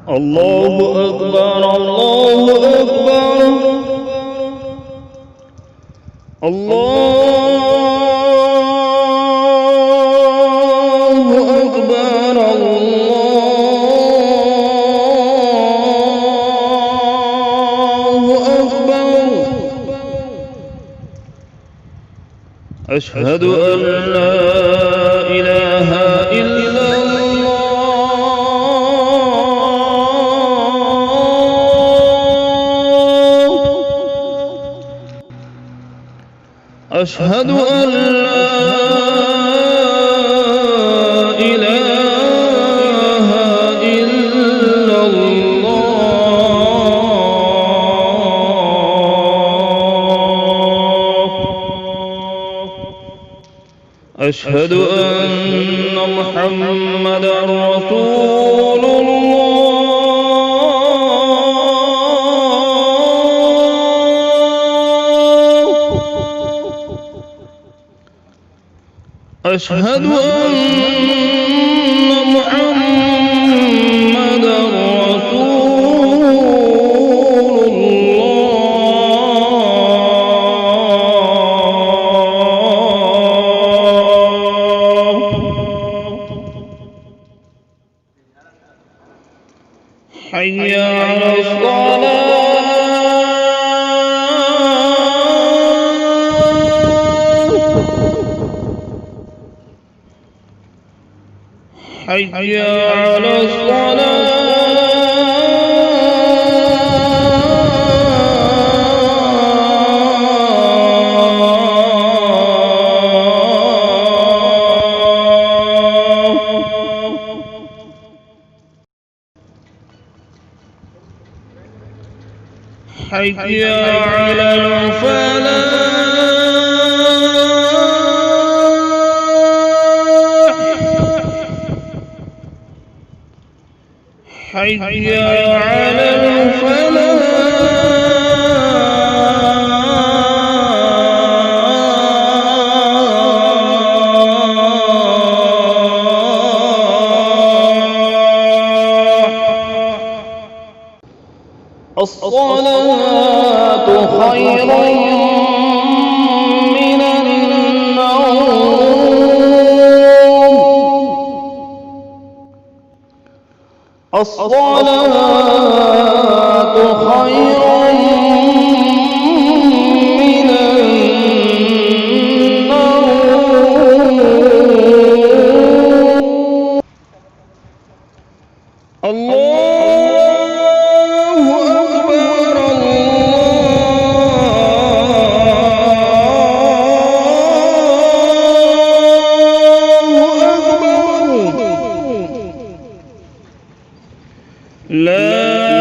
الله أكبر الله أكبر الله أكبر الله أكبر أشهد أن لا إله إلا أشهد أن لا إله إلا الله أشهد أن محمدًا رسول الله أشهد أن محمدًا رسول الله حي على الصلاة حي على الصلاة حي على الفلاح حي على الفلاح الصلاة خير من النوم الصلاة خير من النوم الله أكبر الله أكبر لا